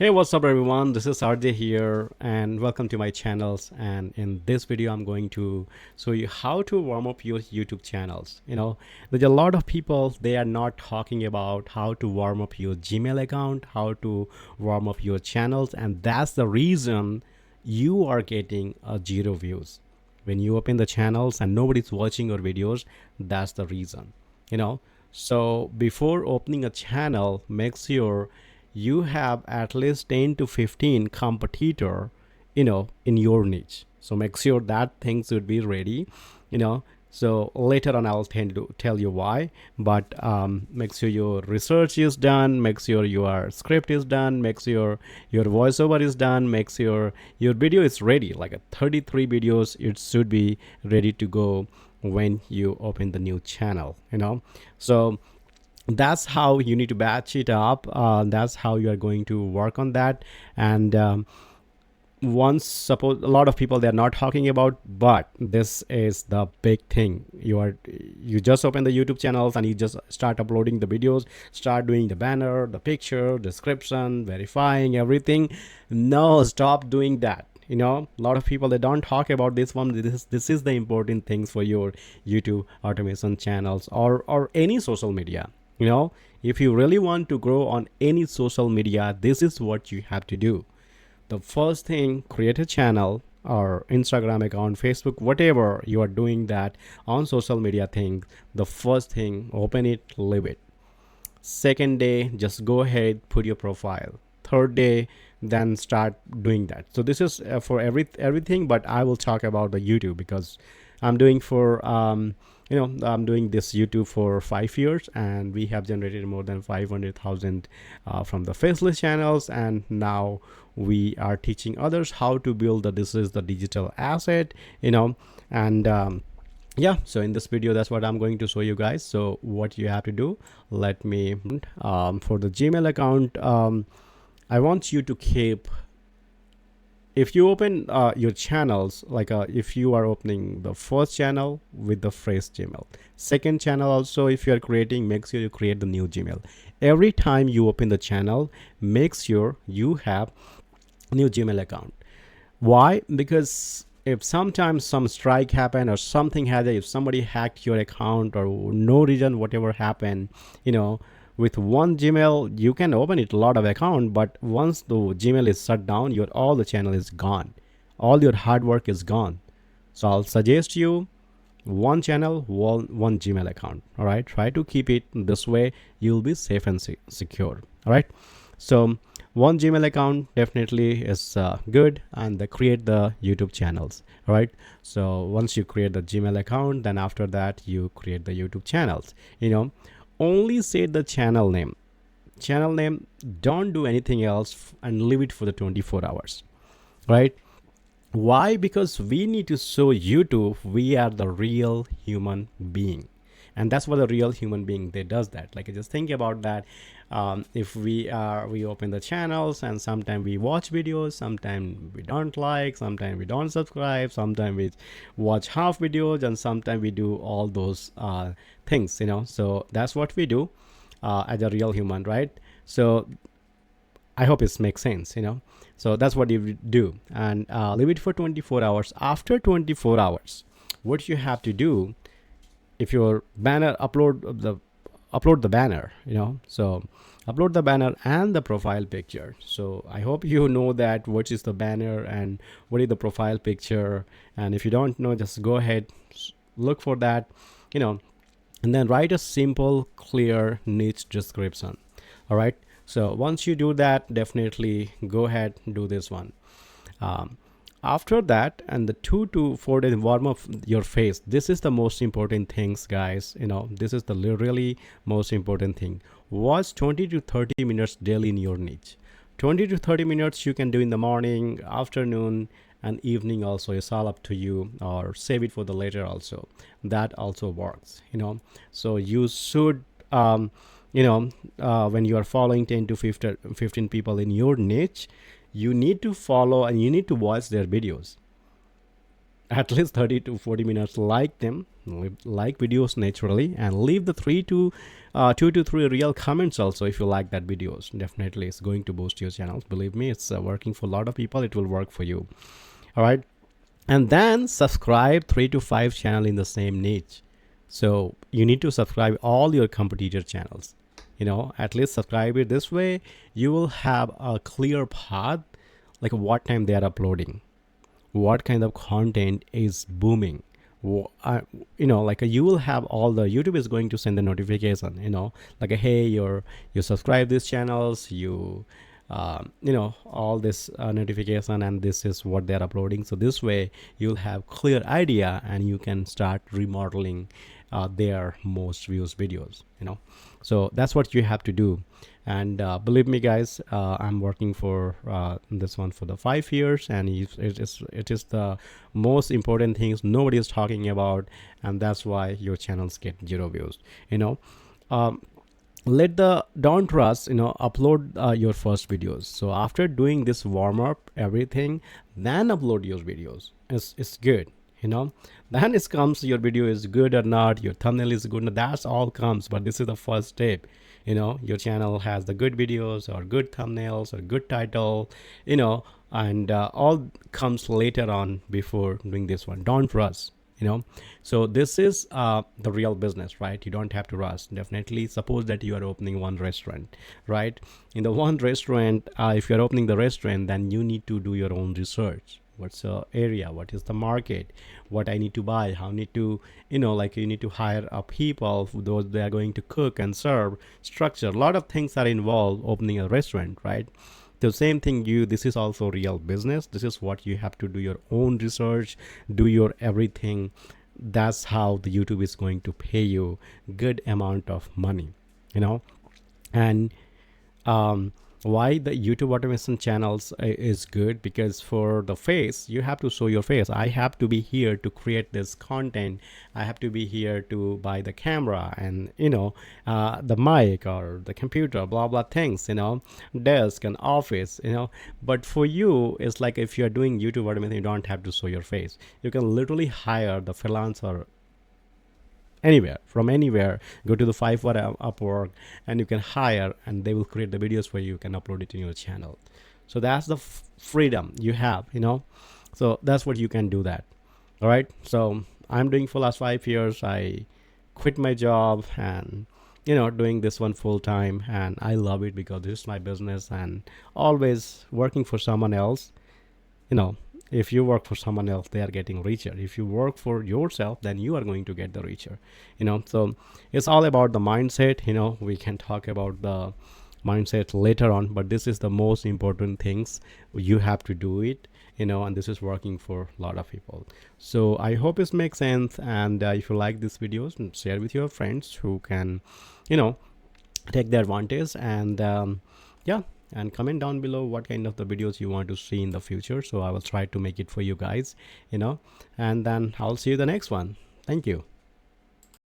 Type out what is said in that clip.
Hey, what's up everyone? This is RJ here and welcome to my channels. And in this video, I'm going to show you how to warm up your YouTube channels. There's a lot of people, they are not talking about how to warm up your Gmail account, how to warm up your channels. And that's the reason you are getting zero views. When you open the channels and nobody's watching your videos, that's the reason, you know. So before opening a channel, make sure you have at least 10 to 15 competitor in your niche. So make sure that things would be ready. You know so later on I'll tend to tell you why, but make sure your research is done, make sure your script is done, make sure your voiceover is done, make sure your video is ready, like a 33 videos it should be ready to go when you open the new channel. So that's how you need to batch it up. That's how you are going to work on that. And once, suppose a lot of people they're not talking about, but this is the big thing. You just open the YouTube channels and you just start uploading the videos, start doing the banner, the picture, description, verifying everything. No, stop doing that. A lot of people, they don't talk about this one. This is the important things for your YouTube automation channels, or any social media. If you really want to grow on any social media, this is what you have to do. The first thing, create a channel or Instagram account, Facebook, whatever you are doing that on social media thing. The first thing, open it, leave it. Second day, just go ahead, put your profile. Third day, then start doing that. So this is for everything, but I will talk about the YouTube because I'm doing for I'm doing this YouTube for 5 years, and we have generated more than 500,000 from the faceless channels, and now we are teaching others how to build this is the digital asset. And yeah, so in this video, that's what I'm going to show you guys. So what you have to do, let me for the Gmail account, I want you to keep, if you open your channels, like if you are opening the first channel with the fresh Gmail, second channel also, if you are creating, make sure you create the new Gmail. Every time you open the channel, make sure you have new Gmail account. Why? Because if sometimes some strike happen or something had, if somebody hacked your account or no reason, whatever happened, with one Gmail you can open it a lot of account, but once the Gmail is shut down, your all the channel is gone, all your hard work is gone. So I'll suggest you one channel, one Gmail account. All right, try to keep it this way, you'll be safe and secure. All right, so one Gmail account definitely is good, and create the YouTube channels. All right, so once you create the Gmail account, then after that you create the YouTube channels. Only say the channel name. Don't do anything else, and leave it for the 24 hours. Right? Why? Because we need to show YouTube we are the real human being, and that's what the real human being they does that. Like, just think about that. If we open the channels, and sometimes we watch videos, sometimes we don't like, sometimes we don't subscribe, sometimes we watch half videos, and sometimes we do all those things. So that's what we do as a real human, right? So I hope it makes sense. So that's what you do, and leave it for 24 hours. After 24 hours, what you have to do, if your banner, upload the banner. So upload the banner and the profile picture. So I hope you know that what is the banner and what is the profile picture. And if you don't know, just go ahead, look for that, and then write a simple, clear, niche description. All right, so once you do that, definitely go ahead and do this one. After that, and the 2 to 4 days warm up your face. This is the most important things, guys. This is the really most important thing. Watch 20 to 30 minutes daily in your niche. 20 to 30 minutes you can do in the morning, afternoon, and evening also. It's all up to you, or save it for the later also. That also works. So you should when you are following 10 to 15 people in your niche, you need to follow and you need to watch their videos. at least 30 to 40 minutes. Like them, like videos naturally, and leave the 2 to 3 real comments also if you like that videos. Definitely it's going to boost your channels. Believe me, it's working for a lot of people. It will work for you. All right. And then subscribe 3 to 5 channel in the same niche. So you need to subscribe all your competitor channels, at least subscribe it. This way you will have a clear path, like what time they are uploading, what kind of content is booming. Like you will have all the YouTube is going to send the notification, like hey, you subscribe these channels, all this notification, and this is what they're uploading. So this way you'll have clear idea and you can start remodeling their most views videos. So that's what you have to do. And believe me guys, I'm working for this one for the 5 years, and it is the most important things nobody is talking about, and that's why your channels get 0 views. Um, don't rush, upload your first videos. So after doing this warm up everything, then upload your videos. It's good. Then it comes your video is good or not, your thumbnail is good, that's all comes, but this is the first step. Your channel has the good videos or good thumbnails or good title, and all comes later on before doing this one. Don't rush. So this is the real business, right? You don't have to rush. Definitely, suppose that you are opening one restaurant, right? In the one restaurant, if you're opening the restaurant, then you need to do your own research. What's the area, what is the market, what I need to buy, how I need to, like you need to hire people, those they are going to cook and serve, structure, a lot of things are involved opening a restaurant, right? The same thing, this is also real business. This is what you have to do your own research, do your everything. That's how the YouTube is going to pay you good amount of money. And why the YouTube automation channels is good, because for the face, you have to show your face. I have to be here to create this content. I have to be here to buy the camera and the mic or the computer, blah blah things, desk and office, but for you, it's like if you're doing YouTube automation, you don't have to show your face. You can literally hire the freelancer from anywhere, go to the Fiverr, Upwork, and you can hire, and they will create the videos for you. You can upload it in your channel. So that's the freedom you have. So that's what you can do that. All right. So I'm doing for last 5 years. I quit my job and doing this one full time, and I love it because this is my business. And always working for someone else, if you work for someone else, they are getting richer. If you work for yourself, then you are going to get the richer. So it's all about the mindset. We can talk about the mindset later on, but this is the most important things. You have to do it, and this is working for a lot of people. So I hope this makes sense. And if you like these videos, share with your friends who can take the advantage. And yeah, and comment down below what kind of the videos you want to see in the future, so I will try to make it for you guys. And then I'll see you the next one. Thank you.